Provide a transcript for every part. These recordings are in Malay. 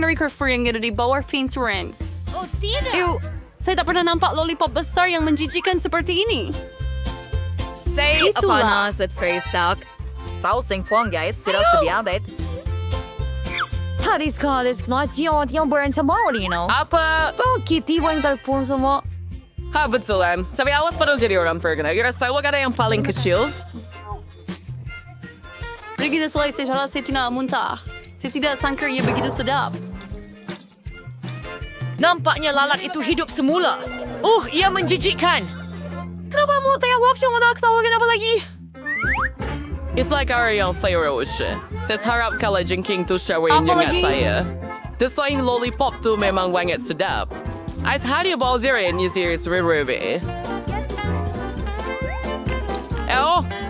refer yang ada di bawah Pinterest. Oh, tidak. Ew, saya tak pernah nampak lollipop besar yang menjijikan seperti ini. Say Itulah. panas at face talk. Sausing phone guys, sila sebiadet. Paris College Knot yang berentamor, you know. Apa? Oh, Kitty, yang telepon semua. Ha, betul kan? Sabi awas pa daw jadi orang pergana. Kira saya wag ada yang paling kecil. Begitu selesai saya saya tidak muntah. Saya tidak sangka ia begitu sedap. Nampaknya lalat itu hidup semula. Ia menjijikkan. Kenapa mau tengah waktu yang nak tawagan apa lagi? It's like Ariel sayur siya. Saya harap kalau jengking tu siya Apa yang lagi? saya. Desain lollipop tu memang wanget sedap. At hari bawa zirin ni series Ruby.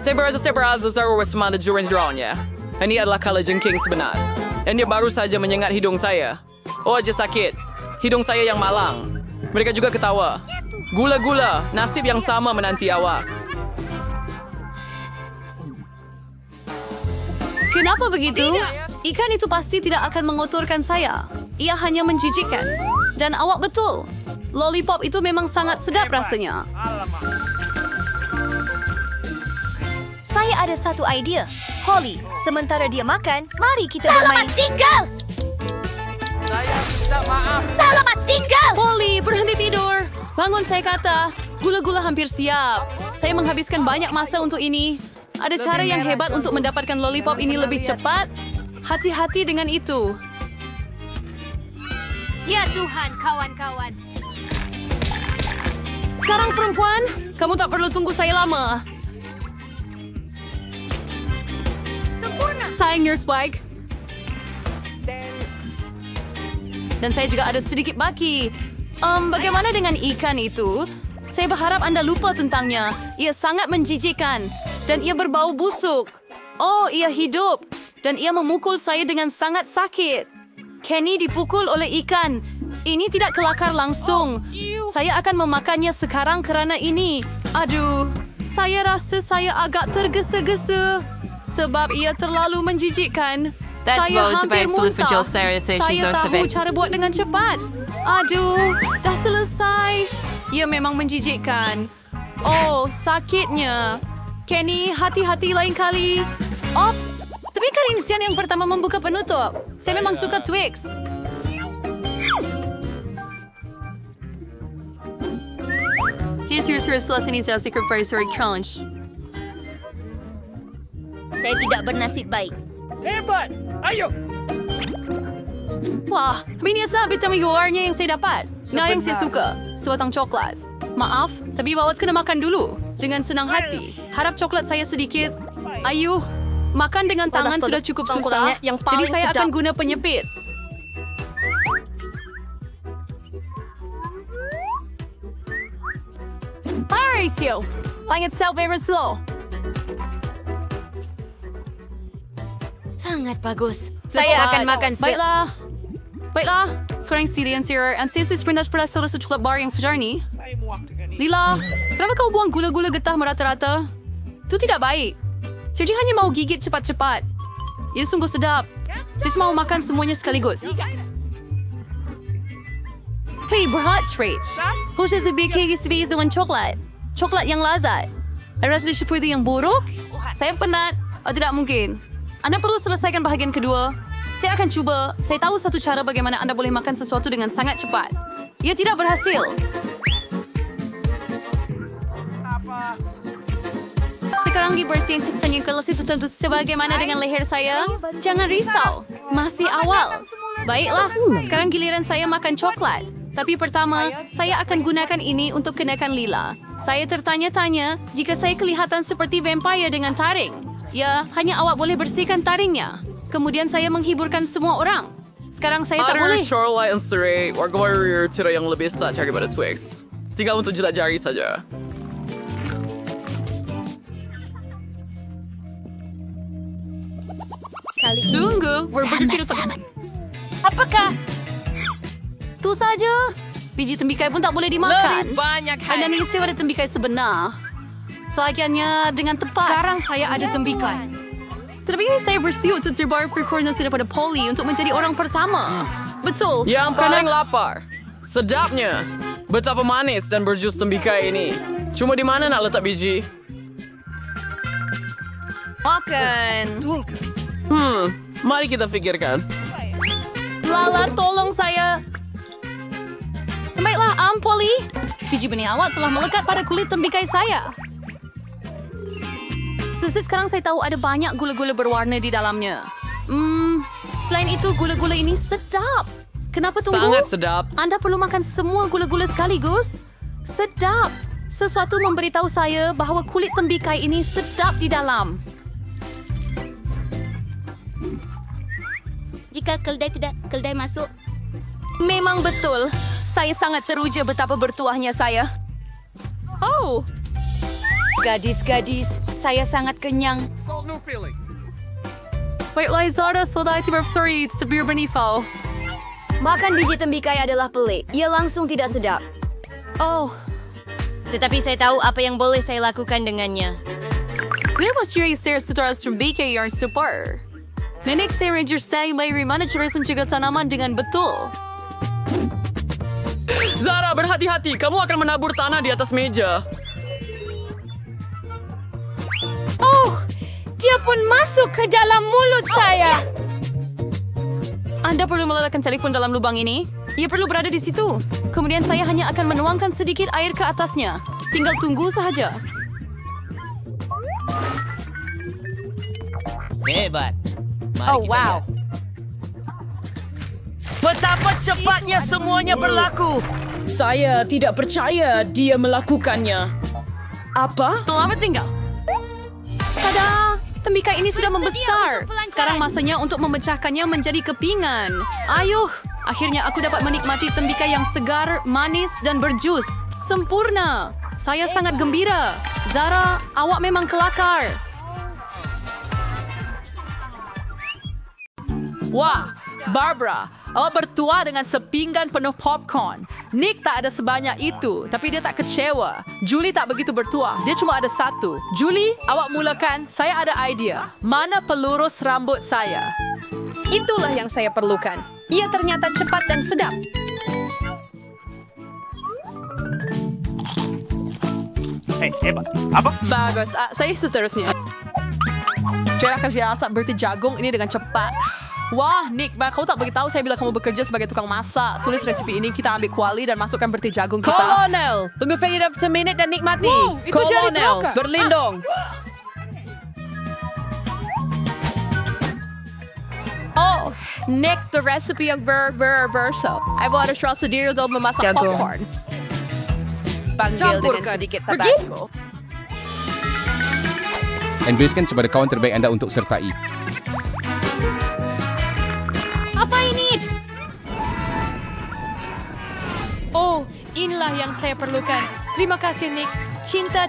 Saya berasa Zara Westman during drawnya. Ini adalah kalau jengking sebenar. Dan dia baru saja menyengat hidung saya. Oh, aja sakit. Hidung saya yang malang. Mereka juga ketawa. Gula-gula, nasib yang sama menanti awak. Kenapa begitu? Ikan itu pasti tidak akan mengotorkan saya. Ia hanya menjijikkan. Dan awak betul. Lollipop itu memang sangat sedap rasanya. Saya ada satu idea. Holly, sementara dia makan, mari kita bermain. Selamat tinggal! Saya minta maaf. Selamat tinggal! Polly, berhenti tidur. Bangun, saya kata. Gula-gula hampir siap. Saya menghabiskan banyak masa untuk ini. Ada cara yang hebat untuk mendapatkan lollipop ini lebih cepat. Hati-hati dengan itu. Ya Tuhan, kawan-kawan. Sekarang perempuan, kamu tak perlu tunggu saya lama. Sempurna. Sayang your Spike. Dan saya juga ada sedikit baki. Bagaimana dengan ikan itu? Saya berharap Anda lupa tentangnya. Ia sangat menjijikkan. Dan ia berbau busuk. Oh, ia hidup. Dan ia memukul saya dengan sangat sakit. Kenny dipukul oleh ikan. Ini tidak kelakar langsung. Saya akan memakannya sekarang kerana ini. Aduh, saya rasa saya agak tergesa-gesa. Sebab ia terlalu menjijikkan. That's Saya about hampir to muntah. fulfill serialization Saya tahu cara buat dengan cepat. Aduh, dah selesai. Ia memang menjijikkan. Oh, sakitnya. Kenny, hati-hati lain kali. Ops, tapi kan Insian yang pertama membuka penutup. Saya memang suka Twix. Here's setelah ini saya secret Sorry Crunch. Saya tidak bernasib baik. Hebat! Ayo! Wah, ini adalah vitamin luarnya yang saya dapat. Nah, yang saya suka. Sebatang coklat. Maaf, tapi bawa kena makan dulu. Dengan senang hati. Harap coklat saya sedikit. Ayo, makan dengan tangan sudah cukup susah. Jadi saya akan guna penyepit. Hai, Ratio. Langit self-ever slow. Sangat bagus. Saya akan makan Baiklah, sekarang Celia and Sarah and Sissy sepintas pada rasa coklat bar yang sejar ni. Lila, kenapa kau buang gula-gula getah merata-rata? Itu tidak baik. Sergi hanya mau gigit cepat-cepat. Ia sungguh sedap. Sis mau makan semuanya sekaligus. Hey, berhad, Rach. Kau saya bikin sebagai zaman coklat. Coklat yang lazat. Rasa seperti yang buruk? Saya penat. Oh, tidak mungkin. Anda perlu selesaikan bahagian kedua. Saya akan cuba. Saya tahu satu cara bagaimana Anda boleh makan sesuatu dengan sangat cepat. Ia tidak berhasil. Sekarang dibersihin sisanya kelasif tertentu sebagaimana dengan leher saya. Jangan risau. Masih awal. Baiklah, sekarang giliran saya makan coklat. Tapi pertama, saya akan gunakan ini untuk kenakan Lila. Saya tertanya-tanya jika saya kelihatan seperti vampire dengan taring. Ya, hanya awak boleh bersihkan taringnya. Kemudian saya menghiburkan semua orang. Sekarang saya tak boleh. Shoreline Surrey, warga warrior tidak yang lebih besar daripada Twix. Tinggal untuk jilat jari saja. Sungguh, berbegitu tak. Apakah? Itu saja. Biji tembikai pun tak boleh dimakan. Lebih banyak Anda hal. ingin saya ada tembikai sebenar. Sebagiannya dengan tepat. Sekarang saya ada tembikai. Tetapi saya bersetuju untuk terbaru frekuensi daripada Polly untuk menjadi orang pertama. Betul. Yang paling lapar. Sedapnya. Betapa manis dan berjus tembikai ini. Cuma di mana nak letak biji? Makan. Mari kita fikirkan. Lala, tolong saya. Baiklah, Polly. Biji benih awak telah melekat pada kulit tembikai saya. Sekarang saya tahu ada banyak gula-gula berwarna di dalamnya. Selain itu, gula-gula ini sedap. Kenapa tunggu? Sangat sedap. Anda perlu makan semua gula-gula sekaligus. Sedap. Sesuatu memberitahu saya bahawa kulit tembikai ini sedap di dalam. Jika keldai masuk. Memang betul. Saya sangat teruja betapa bertuahnya saya. Oh. Gadis-gadis, saya sangat kenyang. Baiklah, Zara, soda itu berseri sebir benifau. Makan biji tembikai adalah pelik. Ia langsung tidak sedap. Oh. Tetapi saya tahu apa yang boleh saya lakukan dengannya. Sebenarnya ciri saya setelah tembikai yang super. Nenek saya ranger saya dari mana cara mencegah tanaman dengan betul. Zara, berhati-hati. Kamu akan menabur tanah di atas meja. Oh, dia pun masuk ke dalam mulut saya. Anda perlu meletakkan telefon dalam lubang ini. Ia perlu berada di situ. Kemudian saya hanya akan menuangkan sedikit air ke atasnya. Tinggal tunggu sahaja. Hebat. Oh, wow. Betapa cepatnya semuanya berlaku. Saya tidak percaya dia melakukannya. Apa? Selamat tinggal. Tada! Tembikai ini sudah membesar. Sekarang masanya untuk memecahkannya menjadi kepingan. Ayuh! Akhirnya aku dapat menikmati tembikai yang segar, manis, dan berjus. Sempurna! Saya sangat gembira. Zara, awak memang kelakar. Wah, Barbara, awak bertuah dengan sepinggan penuh popcorn. Nick tak ada sebanyak itu, tapi dia tak kecewa. Julie tak begitu bertuah, dia cuma ada satu. Julie, awak mulakan, saya ada idea. Mana pelurus rambut saya? Itulah yang saya perlukan. Ia ternyata cepat dan sedap. Hebat. Apa? Bagus, saya seterusnya. Cara biasa berarti jagung ini dengan cepat. Wah, Nick, kau tak beritahu saya bila kamu bekerja sebagai tukang masak. Tulis resipi ini, kita ambil kuali dan masukkan berti jagung kita. Kolonel, tunggu Fayyad semenit dan nikmati. Wow, itu jadi Kolonel, terangkat. berlindung. Oh, Nick, the recipe yang berso. I bought a straw sendiri untuk memasak popcorn. Panggil dengan sedikit tabasco. Investkan kepada kawan terbaik anda untuk sertai. Apa ini? Oh, inilah yang saya perlukan. Terima kasih, Nick. Cinta.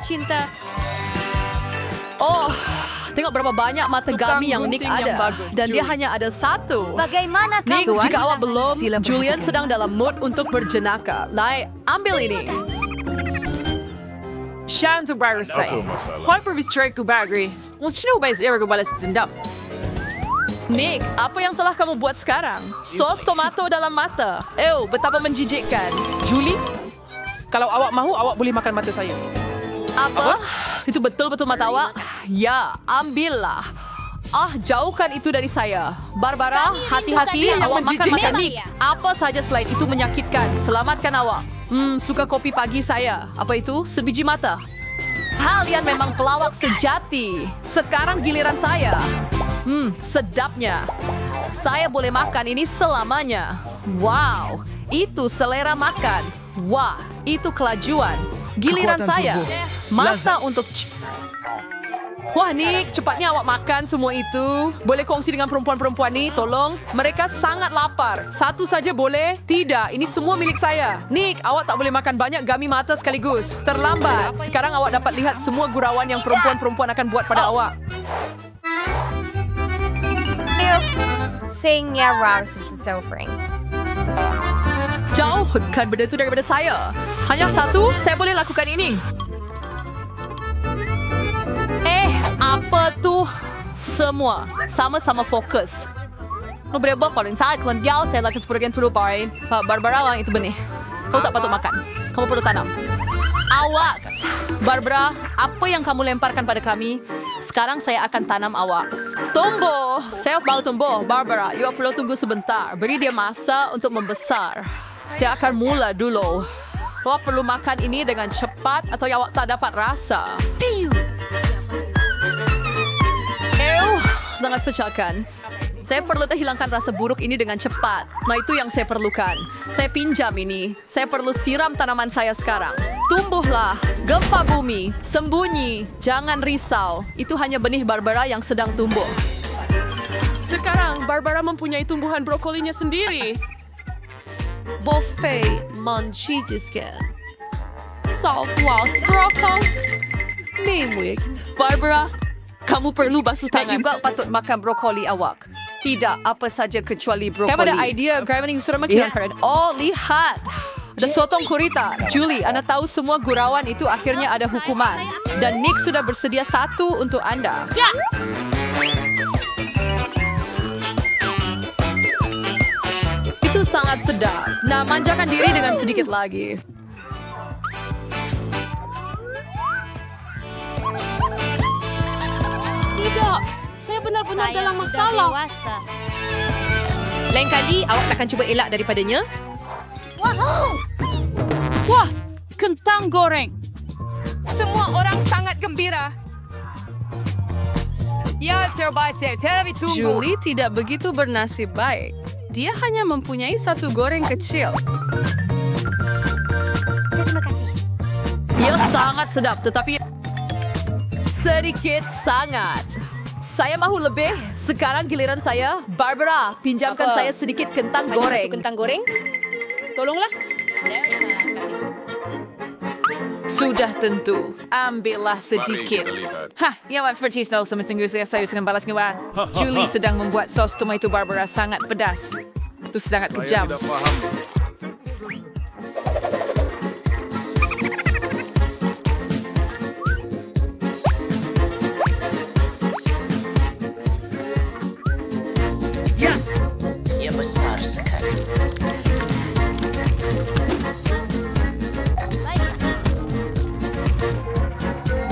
Oh, tengok berapa banyak mata gami yang Nick ada. yang bagus, Dan dia Julie. hanya ada satu. Bagaimana Nick, kau? jika awak belum, Julian sedang dalam mood untuk berjenaka. Lai, ambil ini. Siya untuk baru saya. Juan perbicara ku bagri. Sino ba is ko balas dendam? Nick, apa yang telah kamu buat sekarang? Sos tomato dalam mata. Betapa menjijikkan. Julie, kalau awak mahu, awak boleh makan mata saya. Apa? Itu betul-betul mata awak? Ya, ambillah. Jauhkan itu dari saya. Barbara, hati-hati awak makan menjijikkan. Nick. Apa saja selain itu menyakitkan. Selamatkan awak. Suka kopi pagi saya. Apa itu? Sebiji mata. Kalian memang pelawak sejati. Sekarang giliran saya. Sedapnya. Saya boleh makan ini selamanya. Wow, itu selera makan. Wah, itu kelajuan. Giliran Kekuatan saya. tubuh. Masa untuk... Wah, Nick, cepatnya awak makan semua itu. Boleh kongsi dengan perempuan-perempuan ni, tolong. Mereka sangat lapar. Satu saja boleh? Tidak, ini semua milik saya. Nick, awak tak boleh makan banyak gami mata sekaligus. Terlambat. Sekarang awak dapat lihat semua gurauan yang perempuan-perempuan akan buat pada awak. Singnya rar sesofring. Jauhkan benda itu daripada saya. Hanya satu, saya boleh lakukan ini. Apa tu? Semua sama-sama fokus. no berapa paling saat kalian jauh saya lakukan seperti yang dulu pai. Barbara lang itu benih. Kau tak patut makan. Kamu perlu tanam. Awas, Barbara, apa yang kamu lemparkan pada kami? Sekarang saya akan tanam awak. Tumbuh, saya mau tumbuh. Barbara, you perlu tunggu sebentar. Beri dia masa untuk membesar. Saya akan mula dulu. Awak perlu makan ini dengan cepat atau awak tak dapat rasa. Sangat pecahkan. Saya perlu hilangkan rasa buruk ini dengan cepat. Nah, itu yang saya perlukan. Saya pinjam ini. Saya perlu siram tanaman saya sekarang. Tumbuhlah. Gempa bumi. Sembunyi. Jangan risau. Itu hanya benih Barbara yang sedang tumbuh. Sekarang, Barbara mempunyai tumbuhan brokolinya sendiri. Buffet manchijiskan. Southwest brokoli. Mimwig. Barbara, kamu perlu basuh tangan. Tak juga patut makan brokoli awak. Tidak apa saja kecuali brokoli. Kamu ada idea, Gravity sudah makin keren. Oh, lihat. Ada sotong kurita. Julie, Anda tahu semua gurauan itu akhirnya ada hukuman. Dan Nick sudah bersedia satu untuk Anda. Ya. Itu sangat sedap. Nah, manjakan diri dengan sedikit lagi. Tidak, saya benar-benar dalam masalah. Lain kali, awak takkan cuba elak daripadanya? Wah, kentang goreng. Semua orang sangat gembira. Ya, terbaik saya. Terlebih tunggu. Julie tidak begitu bernasib baik. Dia hanya mempunyai satu goreng kecil. Terima kasih. Ia sangat sedap, tetapi sedikit sangat. Saya mahu lebih. Sekarang giliran saya. Barbara, pinjamkan saya sedikit kentang goreng. Satu kentang goreng? Tolonglah. Sudah tentu. Ambillah sedikit. Hah, ya Wan Fertis no sama singgung saya dengan balas ngewa. Julie sedang membuat sos tomato Barbara sangat pedas. Itu sangat kejam. Ia besar sekali.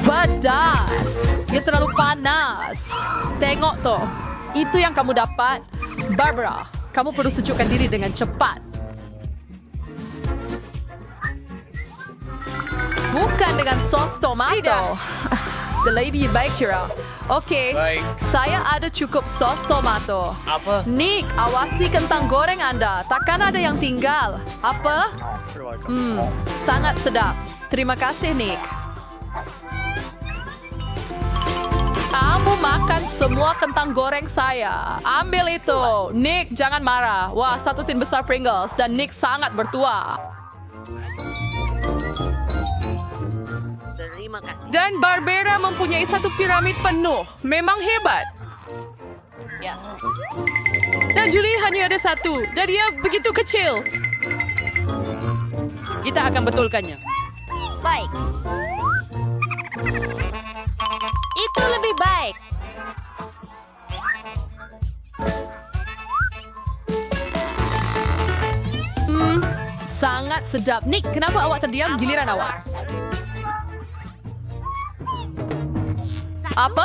Pedas. Dia terlalu panas. Tengok toh. Itu yang kamu dapat. Barbara, kamu perlu sejukkan diri dengan cepat. Bukan dengan sos tomato. Tidak. Lebih baik, Cira. Okey, saya ada cukup sos tomato. Apa? Nick, awasi kentang goreng Anda. Takkan ada yang tinggal. Apa? Sangat sedap. Terima kasih, Nick. Kamu makan semua kentang goreng saya. Ambil itu. Nick, jangan marah. Wah, satu tin besar Pringles. Dan Nick sangat bertuah. Terima kasih. Dan Barbara mempunyai satu piramid penuh. Memang hebat. Ya. Dan Julie hanya ada satu. Dan dia begitu kecil. Kita akan betulkannya. Baik. Itu lebih baik. Sangat sedap. Nick, kenapa awak terdiam? Giliran awak. Apa?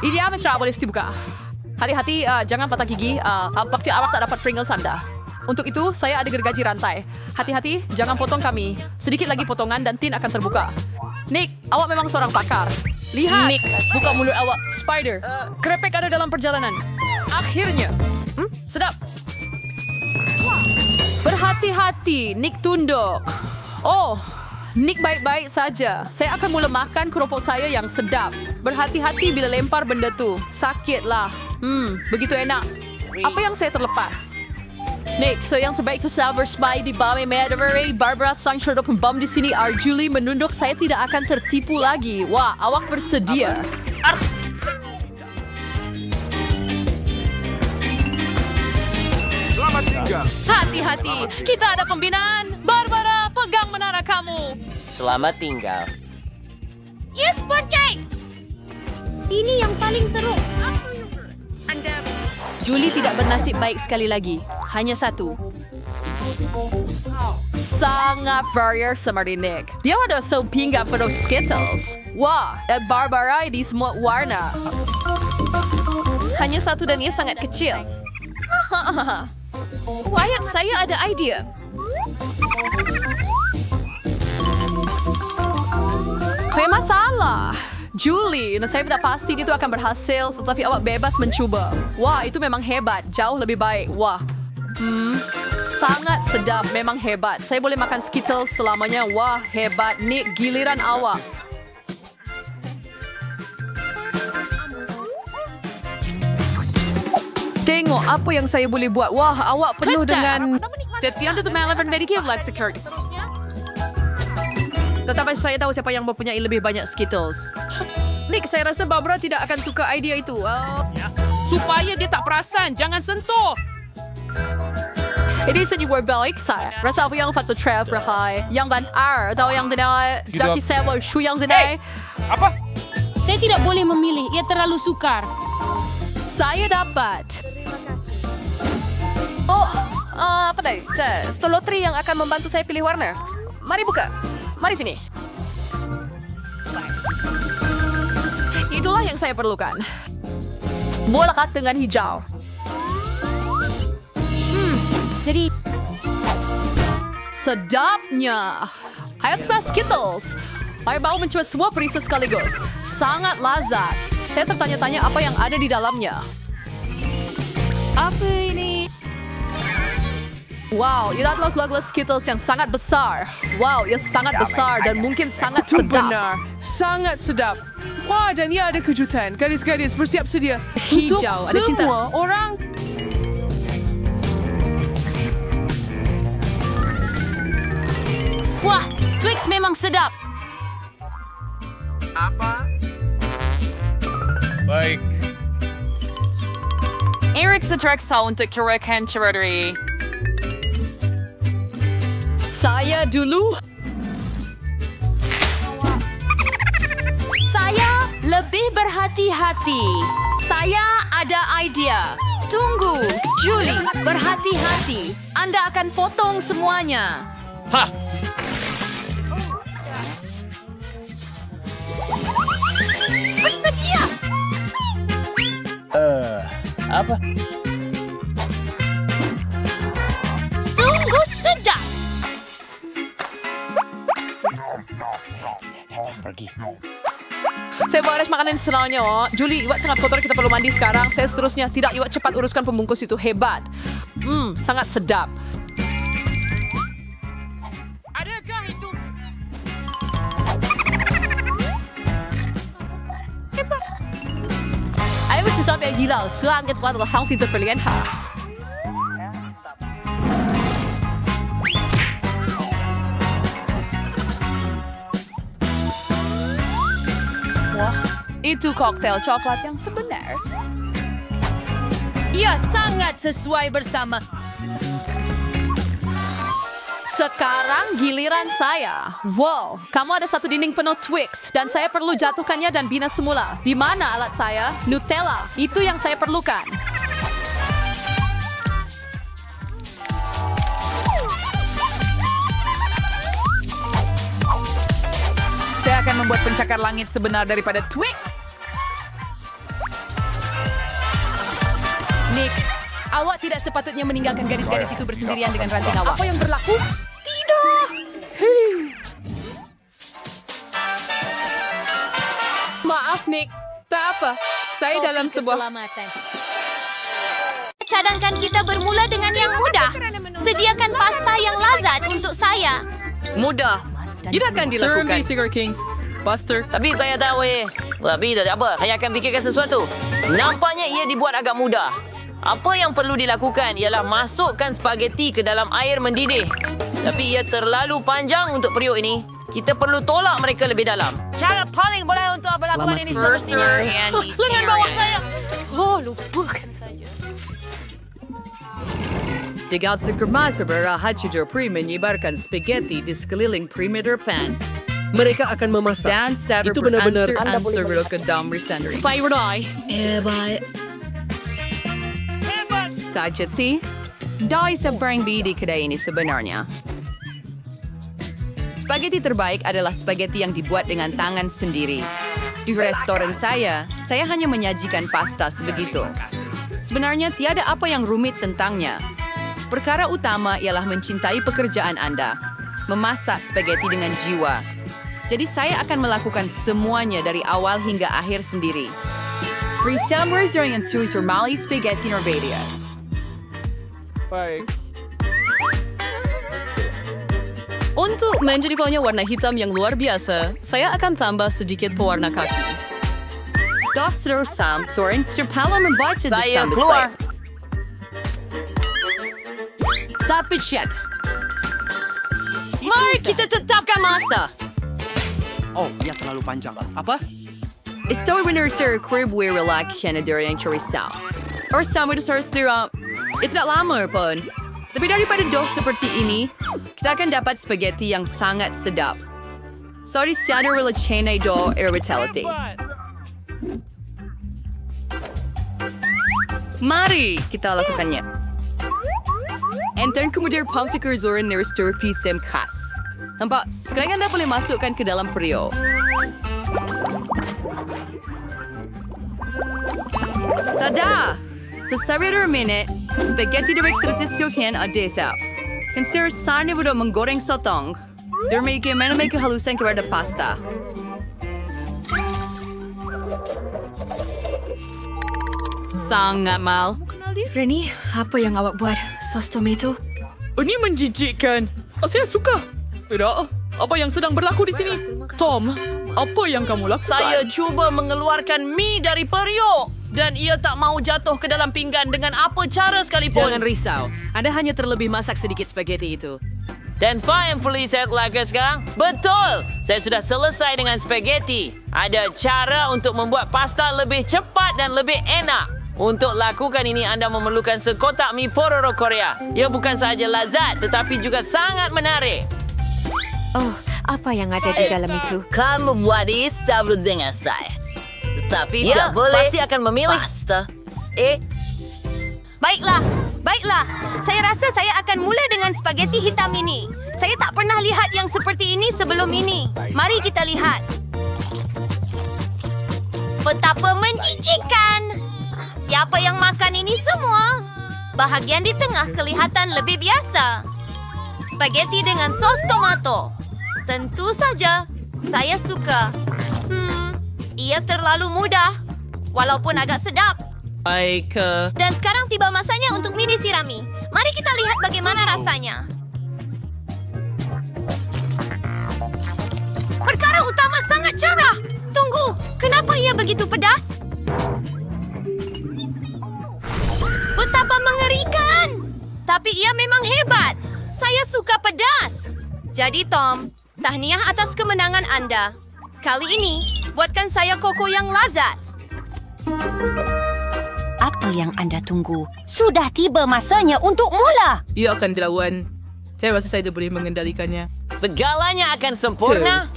Ini amat tak boleh dibuka. Hati-hati, jangan patah gigi. Bakti awak tak dapat Pringles Anda. Untuk itu, saya ada gergaji rantai. Hati-hati, jangan potong kami. Sedikit lagi potongan dan tin akan terbuka. Nick, awak memang seorang pakar. Lihat. Nick, buka mulut awak. Spider, krepek ada dalam perjalanan. Akhirnya. Sedap. Berhati-hati, Nick tunduk. Oh, Nick baik-baik saja. Saya akan mula makan keropok saya yang sedap. Berhati-hati bila lempar benda tu. Sakitlah. Begitu enak. Apa yang saya terlepas? Nick, so yang sebaik itu Silver Spy di Bame Mederary, Barbara sang cerdas pembom di sini, Julie menunduk, saya tidak akan tertipu lagi. Wah, awak bersedia. Selamat tinggal. Hati-hati, kita ada pembinaan. Barbara, pegang menara kamu. Selamat tinggal. Yes, Porcay! Ini yang paling seru. Julie tidak bernasib baik sekali lagi. Hanya satu. Sangat varier seperti Nick. Dia ada sepinggan penuh Skittles. Wah, barbarai di semua warna. Hanya satu dan ia sangat kecil. Wyatt, saya ada idea. Kayak masalah. Julie, saya tidak pasti itu akan berhasil, tetapi awak bebas mencuba. Wah, itu memang hebat. Jauh lebih baik. Wah. Sangat sedap, memang hebat. Saya boleh makan Skittles selamanya. Wah, hebat. Nick, giliran awak. Tengok apa yang saya boleh buat. Wah, awak penuh dengan... Tetapi saya tahu siapa yang mempunyai lebih banyak Skittles. Nick, saya rasa Barbara tidak akan suka idea itu. Supaya dia tak perasan, jangan sentuh. Ini senyum baik saya. Rasa apa yang faktor Trev Rahai. Yang Van R. Tahu yang tidak daki saya Shu yang zinai. Apa? Saya tidak boleh memilih. Ia terlalu sukar. Saya dapat. Oh, apa tadi? Stolotri yang akan membantu saya pilih warna. Mari buka. Mari sini. Itulah yang saya perlukan. Bola kat dengan hijau. Jadi, sedapnya. Hayat Smash Skittles. Saya mau mencoba semua perisa sekaligus. Sangat lazat. Saya tertanya-tanya apa yang ada di dalamnya. apa ini? Wow, ini adalah gelas Skittles yang sangat besar. Wow, ia sangat besar dan mungkin sangat Itu sedap. benar. Sangat sedap. Wah, dan ia ada kejutan. Gadis-gadis bersiap sedia. Hijau, Untuk ada cinta. semua orang. Wah, Twix memang sedap. Baik. Eric Setreksa untuk kirakan cerodri. Saya dulu. Saya lebih berhati-hati. Saya ada idea. Tunggu, Julie, berhati-hati. Anda akan potong semuanya. Hah. Bersedia. Apa? Sungguh sedap. Pergi. Saya beres makanan senangnya. Oh. Julie, iwat sangat kotor. Kita perlu mandi sekarang. Saya seterusnya. Tidak, iwat cepat uruskan pembungkus itu. Hebat. Sangat sedap. Adakah itu? Ayo sesuatu yang gila. Sangat kuat atau hang fitur pilihan. Wah, itu koktail coklat yang sebenar. Ia sangat sesuai bersama. Sekarang giliran saya. Wow, kamu ada satu dinding penuh Twix dan saya perlu jatuhkannya dan bina semula. Di mana alat saya? Nutella. Itu yang saya perlukan. Saya akan membuat pencakar langit sebenar daripada Twix. Nick, awak tidak sepatutnya meninggalkan gadis-gadis itu bersendirian dengan ranting awak. Apa yang berlaku? Tidak. Maaf, Nick. Tak apa. Saya dalam sebuah... Cadangkan kita bermula dengan yang mudah. Sediakan pasta yang lazat untuk saya. Mudah. Tidak akan dilakukan. Sugar King. Buster. Tapi kaya tahu Tapi tak ada apa. Saya akan fikirkan sesuatu. Nampaknya ia dibuat agak mudah. Apa yang perlu dilakukan ialah masukkan spageti ke dalam air mendidih. Tapi ia terlalu panjang untuk periuk ini. Kita perlu tolak mereka lebih dalam. Cara paling boleh untuk melakukan ini semestinya. Lengan bawah saya. Oh, lupakan saja. Tiga sekermas berahat Jupri menyebarkan spaghetti di sekeliling perimeter pan. Mereka akan memasak. Dan Itu benar-benar answer ke dalam sendiri. Spyrodai. baik. saja, T. Dahil sa brand B di kedai ini sebenarnya. Spaghetti terbaik adalah spaghetti yang dibuat dengan tangan sendiri. Di restoran saya hanya menyajikan pasta sebegitu. Sebenarnya tiada apa yang rumit tentangnya. Perkara utama ialah mencintai pekerjaan Anda. Memasak spaghetti dengan jiwa. Jadi saya akan melakukan semuanya dari awal hingga akhir sendiri. Resamblers during and choose your Mali spaghetti Norvedias. Baik. Untuk menjadi faunya warna hitam yang luar biasa, saya akan tambah sedikit pewarna kaki. Dokter Sam, seorang Palo membaca Saya keluar. Tapi shit. Mari kita tetapkan masa. Oh, ia terlalu panjang. Apa? Estou benar-benar crib relax Canada yang cerisau. Or sama itu sendiri. Itu tak lama pun. Tapi daripada doh seperti ini, kita akan dapat spaghetti yang sangat sedap. Sorry, siapa rela cene doh irritability. Mari kita lakukannya. Enter kemudian popsicle zoran neristur pisem khas. Nampak, sekarang Anda boleh masukkan ke dalam periuk. Tada! Sa 1 minit, spaghetti direct sa tisyotian o desa. Consider sana mo menggoreng sotong. May kehalusan kepada pasta. Sangat mal. Reni, apa yang awak buat? Sos tomato? Ini menjijikkan. Saya suka. Tidak, apa yang sedang berlaku di sini? Tom, apa yang kamu lakukan? Saya cuba mengeluarkan mie dari periuk. Dan ia tak mau jatuh ke dalam pinggan dengan apa cara sekalipun. Jangan risau. Anda hanya terlebih masak sedikit spaghetti itu. Dan faham polis saya lakukan sekarang? Betul! Saya sudah selesai dengan spaghetti. Ada cara untuk membuat pasta lebih cepat dan lebih enak. Untuk lakukan ini, anda memerlukan sekotak mie pororo Korea. Ia bukan sahaja lazat, tetapi juga sangat menarik. Oh, apa yang ada di dalam itu? Kamu buat ini sama dengan saya. Tetapi Ya, tak boleh pasti akan memilih. pasta. Baiklah. Saya rasa saya akan mula dengan spaghetti hitam ini. Saya tak pernah lihat yang seperti ini sebelum ini. Mari kita lihat. Betapa menjijikkan. Siapa yang makan ini semua? Bahagian di tengah kelihatan lebih biasa. Spaghetti dengan sos tomato. Tentu saja, saya suka. Ia terlalu mudah, walaupun agak sedap. Baik, Dan sekarang tiba masanya untuk mie disirami. Mari kita lihat bagaimana rasanya. Perkara utama sangat cerah. Tunggu, kenapa ia begitu pedas? Betapa mengerikan. Tapi ia memang hebat. Saya suka pedas. Jadi Tom, tahniah atas kemenangan Anda. Kali ini, buatkan saya koko yang lazat. Apa yang Anda tunggu? Sudah tiba masanya untuk mula. ia akan dilawan. Saya rasa saya boleh mengendalikannya. Segalanya akan sempurna.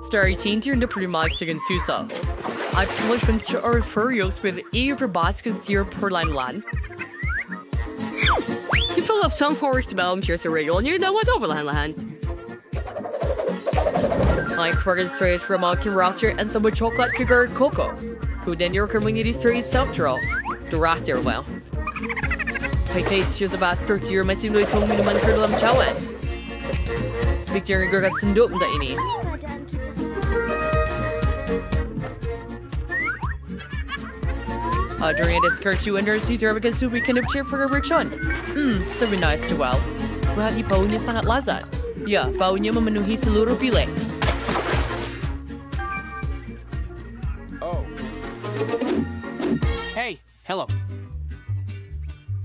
Story tintir na primax dengan susah. At flush or furious with Basket perlahan-lahan. People of some forest melon pierce a regular near na what's overlahan-lahan. My crooked straight from a roster and some chocolate sugar cocoa. Who then your community straight self-draw. The roster well. Hey, case she's a bastard to your messing with me naman ko dalam cawan. Speak to your girl sundok na ini. During this skirt you under si Derbican soup we can cheer for a rich one. It's very nice to well. Berarti baunya sangat lazat. Ya, baunya memenuhi seluruh bilik. Hey, hello.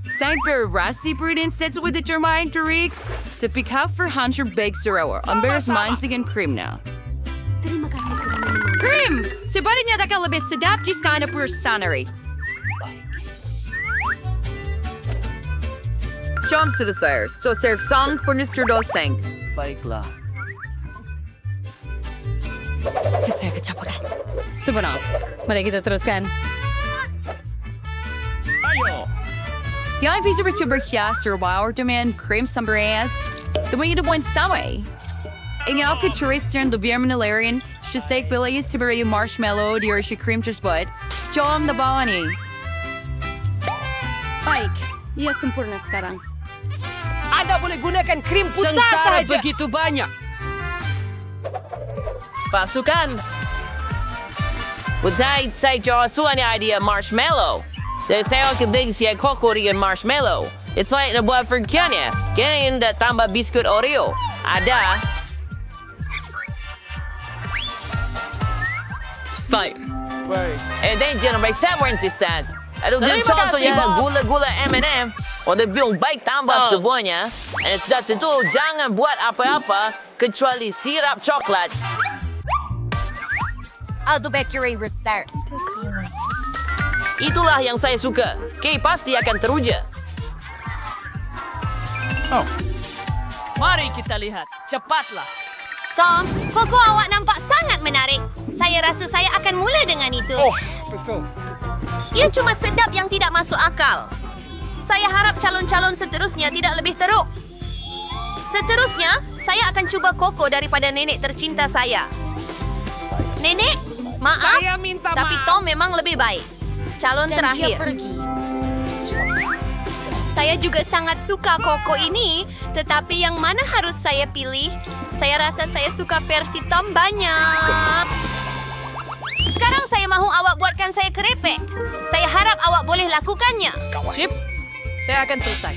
Zijn berasi Bruden sets with the German Tariq to pick out for Hunter Bake Surawa. Amberes Mansing and Cream now. Terima kasih kerana menonton. Cream! Sebaliknya tak lebih sedap jika Anda bersanari. Jumps to the stairs. So serve song for Mr. Doseng. Baiklah. Saya kecapakan. Sebenarnya, mari kita teruskan. Yang bisa berkias terbawa dengan krim sambaras. Demi itu buat samai. Ingat aku turis dan lebih menelarin. Sesek beli sebagai marshmallow di orsi krim tersebut. Jom the bawah ni. Baik, ia sempurna sekarang. Anda boleh gunakan krim putar Sengsara sahaja. begitu banyak. Pasukan. Saya jual suanya idea marshmallow. Dan saya akan bagi siya koko dengan marshmallow. It's like buat vergiannya. Kena dah tambah biskut Oreo. Ada. Fight. And then jangan sampai saya insistance. Aduh, dia Terima contohnya kasih, Bob. gula-gula M&M. Orang bilang baik tambah semuanya. Dan sudah tentu jangan buat apa-apa kecuali sirap coklat. Aldo Bakery Research. Itulah yang saya suka. Kay pasti akan teruja. Mari kita lihat. Cepatlah. Tom, koko awak nampak sangat menarik. Saya rasa saya akan mula dengan itu. Betul. Ia cuma sedap yang tidak masuk akal. Saya harap calon-calon seterusnya tidak lebih teruk. Seterusnya, saya akan cuba koko daripada nenek tercinta saya. Nenek, maaf, Saya minta tapi maaf. Tom memang lebih baik. Calon terakhir. Saya juga sangat suka koko ini, tetapi yang mana harus saya pilih? Saya rasa saya suka versi Tom banyak. Sekarang saya mahu awak buatkan saya kerepek. Saya harap awak boleh lakukannya. Chip, saya akan selesai.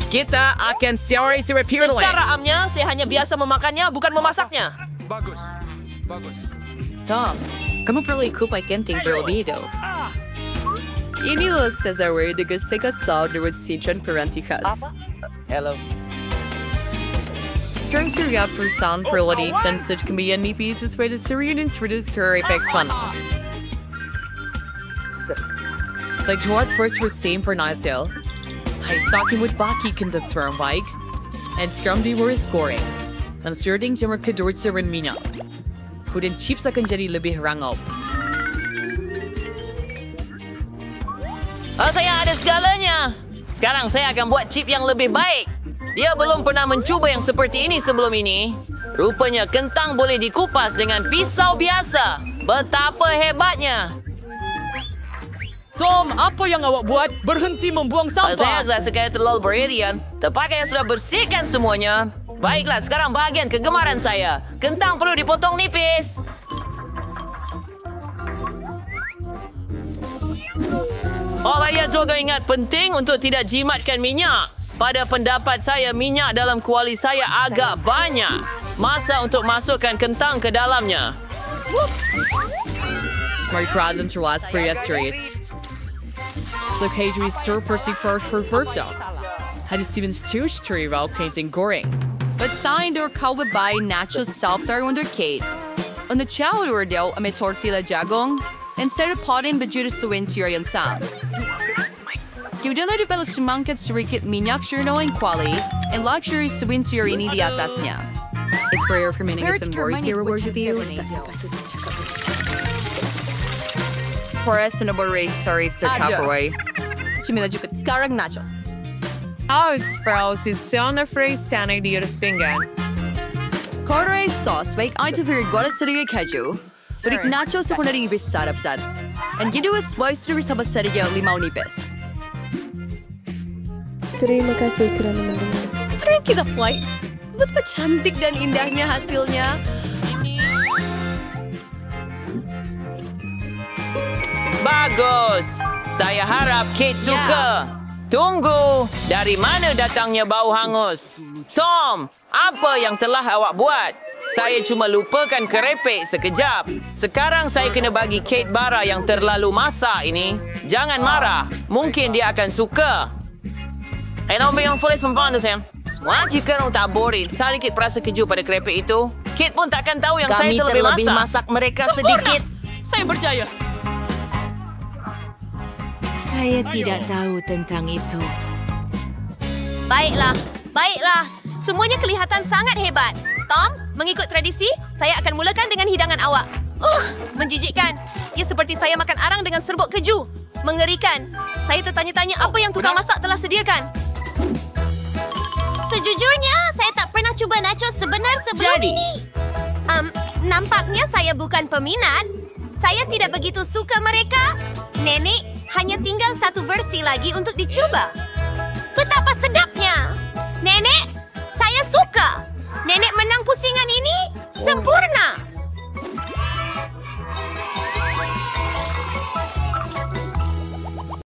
Kita akan siari sirap Purelaine. Secara amnya, saya hanya biasa memakannya, bukan memasaknya. Bagus. Tom, kamu perlu ikut genting terlebih dahulu. Inilah Cesare dengan sekasal dengan Sijan Perantikas. Hello. Serang surya perusahaan perladi dan kemudian nipis sesuai dengan dan sesuai mana. Like George first was same for Nigel. Hai sakin with baki kindat sperm bike. And scrum di waris goreng. And surding jammer kedort serin minyak. Kudin chips akan jadi lebih rangop. Saya ada segalanya. Sekarang saya akan buat chip yang lebih baik. Dia belum pernah mencuba yang seperti ini sebelum ini. Rupanya kentang boleh dikupas dengan pisau biasa. Betapa hebatnya. Tom, apa yang awak buat? Berhenti membuang Saya sampah. rasa saya terlalu berhadian. Terpakai sudah bersihkan semuanya. Baiklah, sekarang bahagian kegemaran saya. Kentang perlu dipotong nipis. Saya juga ingat penting untuk tidak jimatkan minyak. Pada pendapat saya, minyak dalam kuali saya agak banyak. Masa untuk masukkan kentang ke dalamnya. Mari Pradan terlas periastris. Look, Hadri stir persik first for Berto. Had Steven Stew story while painting goring. But signed or kawit by natural self-there under Kate. On the chow ordeal, a tortilla jagong, instead of potting bejuda suwintier and sam. Kiudala di pelo sumangkat surikit minyak shurno and quali, and luxury suwintier ini di atasnya. It's prayer for many and worries here reward to you. Forest and a race, sorry, Sir Capoy. Chimila jupit skarag nachos. Outs, Frau, si Siona Frey Sanay di Pinggan. Corduroy sauce, wake item for your goddess city keju. But nachos sa kuna ibis sarap sad. And you do a spice to resaba sa limau nipis. Terima kasih kerana mendengar. Keren kita flight. Betapa cantik dan indahnya hasilnya. Bagus. Saya harap Kate suka. Tunggu. Dari mana datangnya bau hangus? Tom, apa yang telah awak buat? Saya cuma lupakan kerepek sekejap. Sekarang saya kena bagi Kate bara yang terlalu masak ini. Jangan marah. Mungkin dia akan suka. Nombor yang fulis mempandu, Sam. Jika orang tak boring, sedikit perasa keju pada kerepek itu. Kate pun takkan tahu yang saya terlebih masak. Mereka sedikit. Saya berjaya. Saya tidak tahu tentang itu. Baiklah, baiklah. Semuanya kelihatan sangat hebat. Tom, mengikut tradisi, saya akan mulakan dengan hidangan awak. Menjijikkan. Ia seperti saya makan arang dengan serbuk keju. Mengerikan. Saya tertanya-tanya apa yang tukang masak telah sediakan. Sejujurnya, saya tak pernah cuba nachos sebenar sebelum ini. Nampaknya saya bukan peminat. Saya tidak begitu suka mereka. Nenek, hanya tinggal satu versi lagi untuk dicuba. Betapa sedapnya. Nenek, saya suka. Nenek menang pusingan ini.